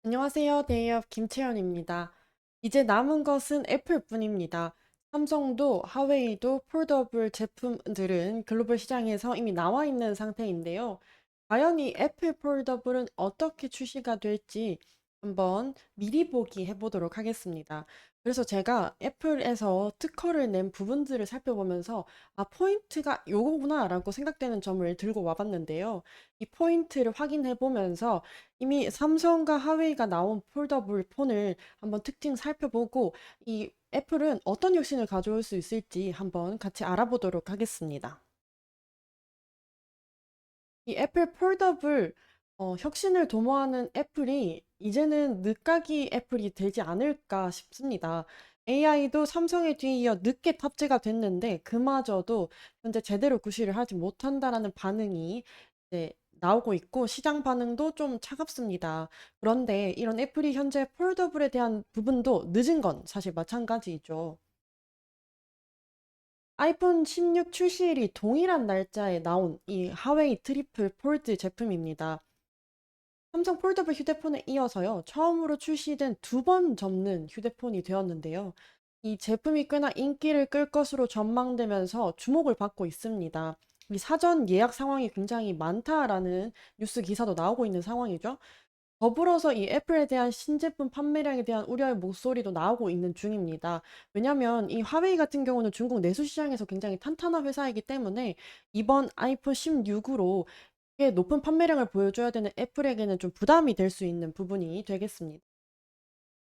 안녕하세요. 데이업 김채연입니다. 이제 남은 것은 애플뿐입니다. 삼성도 하웨이도 폴더블 제품들은 글로벌 시장에서 이미 나와 있는 상태인데요. 과연 이 애플 폴더블은 어떻게 출시가 될지 한번 미리 보기 해보도록 하겠습니다. 그래서 제가 애플에서 특허를 낸 부분들을 살펴보면서 포인트가 요거구나라고 생각되는 점을 들고 와봤는데요. 이 포인트를 확인해 보면서 이미 삼성과 하웨이가 나온 폴더블 폰을 한번 특징 살펴보고 이 애플은 어떤 혁신을 가져올 수 있을지 한번 같이 알아보도록 하겠습니다. 이 애플 폴더블 혁신을 도모하는 애플이 이제는 늦가기 애플이 되지 않을까 싶습니다. AI도 삼성에 뒤이어 늦게 탑재가 됐는데 그마저도 현재 제대로 구실을 하지 못한다라는 반응이 이제 나오고 있고 시장 반응도 좀 차갑습니다. 그런데 이런 애플이 현재 폴더블에 대한 부분도 늦은 건 사실 마찬가지이죠. 아이폰 16 출시일이 동일한 날짜에 나온 이 하웨이 트리플 폴드 제품입니다. 삼성 폴더블 휴대폰에 이어서요, 처음으로 출시된 두 번 접는 휴대폰이 되었는데요. 이 제품이 꽤나 인기를 끌 것으로 전망되면서 주목을 받고 있습니다. 이 사전 예약 상황이 굉장히 많다라는 뉴스 기사도 나오고 있는 상황이죠. 더불어서 이 애플에 대한 신제품 판매량에 대한 우려의 목소리도 나오고 있는 중입니다. 왜냐하면 이 화웨이 같은 경우는 중국 내수 시장에서 굉장히 탄탄한 회사이기 때문에 이번 아이폰 16으로 꽤 높은 판매량을 보여줘야 되는 애플에게는 좀 부담이 될 수 있는 부분이 되겠습니다.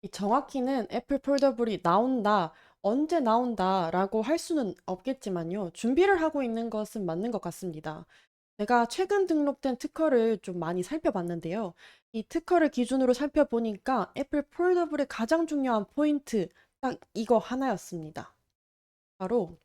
이 정확히는 애플 폴더블이 나온다, 언제 나온다라고 할 수는 없겠지만요. 준비를 하고 있는 것은 맞는 것 같습니다. 제가 최근 등록된 특허를 좀 많이 살펴봤는데요. 이 특허를 기준으로 살펴보니까 애플 폴더블의 가장 중요한 포인트, 딱 이거 하나였습니다. 바로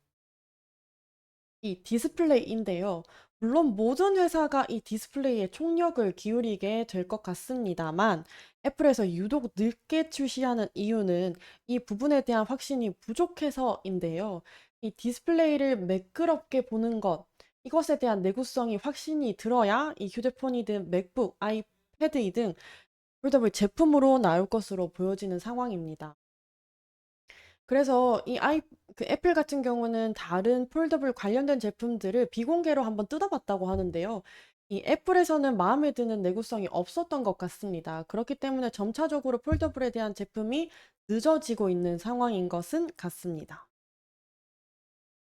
이 디스플레이인데요. 물론 모든 회사가 이 디스플레이에 총력을 기울이게 될 것 같습니다만, 애플에서 유독 늦게 출시하는 이유는 이 부분에 대한 확신이 부족해서인데요. 이 디스플레이를 매끄럽게 보는 것, 이것에 대한 내구성이 확신이 들어야 이 휴대폰이든 맥북, 아이패드이든 폴더블 제품으로 나올 것으로 보여지는 상황입니다. 그래서 그 애플 같은 경우는 다른 폴더블 관련된 제품들을 비공개로 한번 뜯어봤다고 하는데요. 이 애플에서는 마음에 드는 내구성이 없었던 것 같습니다. 그렇기 때문에 점차적으로 폴더블에 대한 제품이 늦어지고 있는 상황인 것은 같습니다.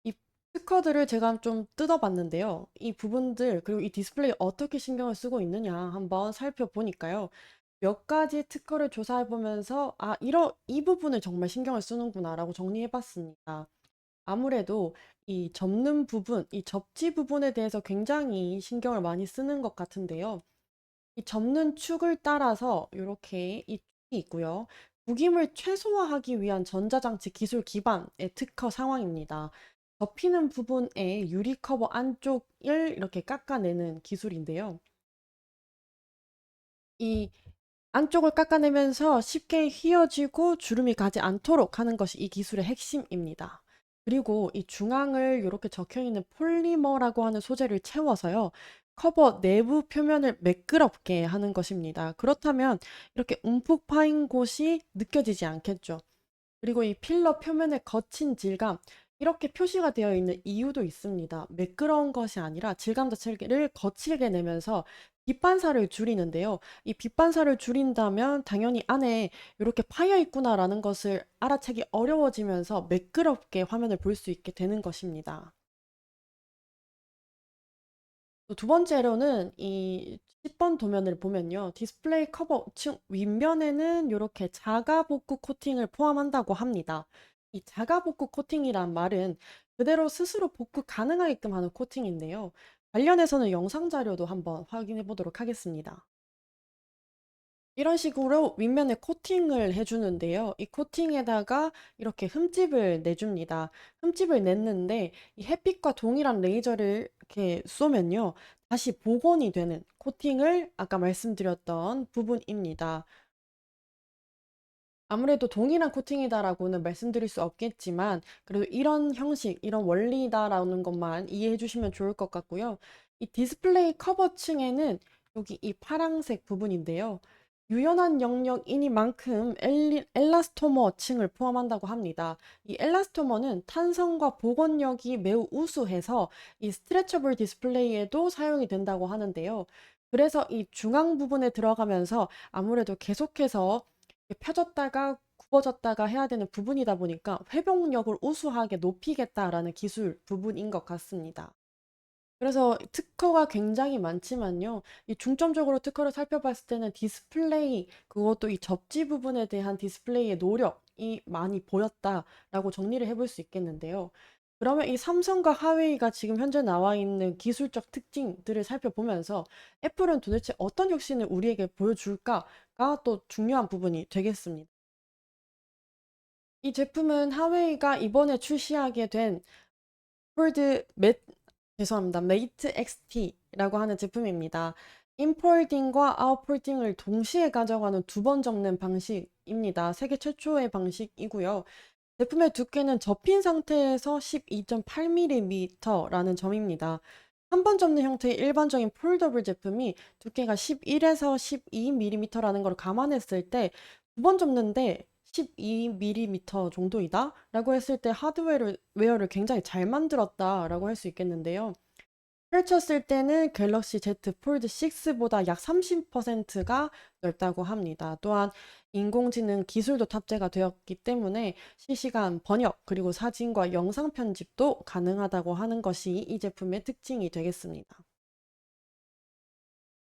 이 특허들을 제가 좀 뜯어봤는데요. 이 부분들, 그리고 이 디스플레이 어떻게 신경을 쓰고 있느냐 한번 살펴보니까요. 몇 가지 특허를 조사해보면서, 이 부분을 정말 신경을 쓰는구나라고 정리해봤습니다. 아무래도 이 접는 부분, 이 접지 부분에 대해서 굉장히 신경을 많이 쓰는 것 같은데요. 이 접는 축을 따라서 이렇게 이 축이 있고요. 구김을 최소화하기 위한 전자장치 기술 기반의 특허 상황입니다. 접히는 부분에 유리 커버 안쪽을 이렇게 깎아내는 기술인데요. 이 안쪽을 깎아내면서 쉽게 휘어지고 주름이 가지 않도록 하는 것이 이 기술의 핵심입니다. 그리고 이 중앙을 이렇게 적혀 있는 폴리머라고 하는 소재를 채워서요. 커버 내부 표면을 매끄럽게 하는 것입니다. 그렇다면 이렇게 움푹 파인 곳이 느껴지지 않겠죠. 그리고 이 필러 표면의 거친 질감, 이렇게 표시가 되어 있는 이유도 있습니다. 매끄러운 것이 아니라 질감 자체를 거칠게 내면서 빛 반사를 줄이는데요. 이 빛 반사를 줄인다면 당연히 안에 이렇게 파여 있구나라는 것을 알아채기 어려워지면서 매끄럽게 화면을 볼 수 있게 되는 것입니다. 또두 번째로는 이 10번 도면을 보면요. 디스플레이 커버 층 윗면에는 이렇게 자가 복구 코팅을 포함한다고 합니다. 이 자가 복구 코팅이란 말은 그대로 스스로 복구 가능하게끔 하는 코팅인데요. 관련해서는 영상 자료도 한번 확인해 보도록 하겠습니다. 이런 식으로 윗면에 코팅을 해주는데요. 이 코팅에다가 이렇게 흠집을 내줍니다. 흠집을 냈는데 이 햇빛과 동일한 레이저를 이렇게 쏘면요. 다시 복원이 되는 코팅을 아까 말씀드렸던 부분입니다. 아무래도 동일한 코팅이다라고는 말씀드릴 수 없겠지만 그래도 이런 형식, 이런 원리다라는 것만 이해해 주시면 좋을 것 같고요. 이 디스플레이 커버층에는 여기 이 파란색 부분인데요. 유연한 영역이니만큼 엘라스토머층을 포함한다고 합니다. 이 엘라스토머는 탄성과 복원력이 매우 우수해서 이 스트레쳐블 디스플레이에도 사용이 된다고 하는데요. 그래서 이 중앙 부분에 들어가면서 아무래도 계속해서 펴졌다가 굽어졌다가 해야 되는 부분이다 보니까 회복력을 우수하게 높이겠다라는 기술 부분인 것 같습니다. 그래서 특허가 굉장히 많지만요. 이 중점적으로 특허를 살펴봤을 때는 디스플레이, 그것도 이 접지 부분에 대한 디스플레이의 노력이 많이 보였다라고 정리를 해볼 수 있겠는데요. 그러면 이 삼성과 하웨이가 지금 현재 나와 있는 기술적 특징들을 살펴보면서 애플은 도대체 어떤 혁신을 우리에게 보여줄까가 또 중요한 부분이 되겠습니다. 이 제품은 하웨이가 이번에 출시하게 된 폴드 죄송합니다. 메이트 XT라고 하는 제품입니다. 인폴딩과 아웃폴딩을 동시에 가져가는 두 번 접는 방식입니다. 세계 최초의 방식이고요. 제품의 두께는 접힌 상태에서 12.8mm라는 점입니다. 한 번 접는 형태의 일반적인 폴더블 제품이 두께가 11에서 12mm라는 걸 감안했을 때 두 번 접는데 12mm 정도이다? 라고 했을 때 하드웨어를 굉장히 잘 만들었다라고 할 수 있겠는데요. 펼쳤을 때는 갤럭시 Z 폴드 6보다 약 30%가 넓다고 합니다. 또한 인공지능 기술도 탑재가 되었기 때문에 실시간 번역 그리고 사진과 영상 편집도 가능하다고 하는 것이 이 제품의 특징이 되겠습니다.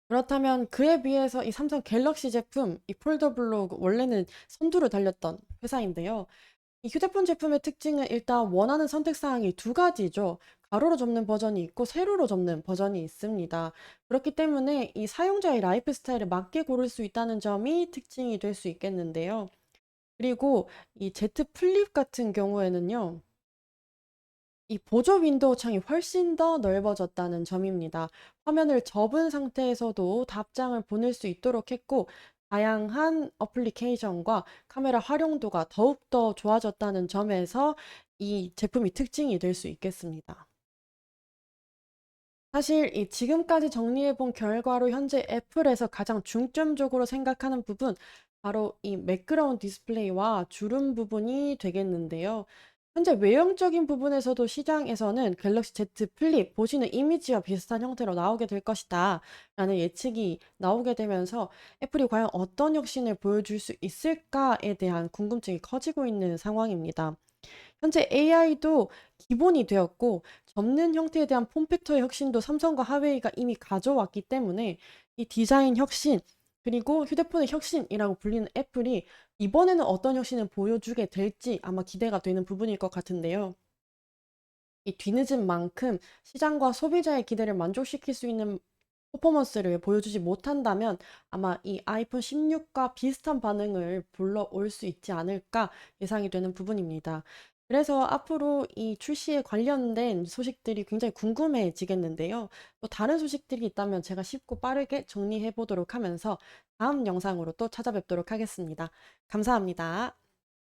그렇다면 그에 비해서 이 삼성 갤럭시 제품, 이 폴더블로 원래는 선두를 달렸던 회사인데요. 이 휴대폰 제품의 특징은 일단 원하는 선택 사항이 두 가지죠. 가로로 접는 버전이 있고 세로로 접는 버전이 있습니다. 그렇기 때문에 이 사용자의 라이프 스타일에 맞게 고를 수 있다는 점이 특징이 될 수 있겠는데요. 그리고 이 Z 플립 같은 경우에는요. 이 보조 윈도우 창이 훨씬 더 넓어졌다는 점입니다. 화면을 접은 상태에서도 답장을 보낼 수 있도록 했고, 다양한 어플리케이션과 카메라 활용도가 더욱더 좋아졌다는 점에서 이 제품이 특징이 될 수 있겠습니다. 사실 이 지금까지 정리해 본 결과로 현재 애플에서 가장 중점적으로 생각하는 부분, 바로 이 매끄러운 디스플레이와 주름 부분이 되겠는데요. 현재 외형적인 부분에서도 시장에서는 갤럭시 Z 플립 보시는 이미지와 비슷한 형태로 나오게 될 것이다 라는 예측이 나오게 되면서 애플이 과연 어떤 혁신을 보여줄 수 있을까에 대한 궁금증이 커지고 있는 상황입니다. 현재 AI도 기본이 되었고 접는 형태에 대한 폼팩터의 혁신도 삼성과 하웨이가 이미 가져왔기 때문에 이 디자인 혁신 그리고 휴대폰의 혁신이라고 불리는 애플이 이번에는 어떤 혁신을 보여주게 될지 아마 기대가 되는 부분일 것 같은데요. 이 뒤늦은 만큼 시장과 소비자의 기대를 만족시킬 수 있는 퍼포먼스를 보여주지 못한다면 아마 이 아이폰 16과 비슷한 반응을 불러올 수 있지 않을까 예상이 되는 부분입니다. 그래서 앞으로 이 출시에 관련된 소식들이 굉장히 궁금해지겠는데요. 또 다른 소식들이 있다면 제가 쉽고 빠르게 정리해 보도록 하면서 다음 영상으로 또 찾아뵙도록 하겠습니다. 감사합니다.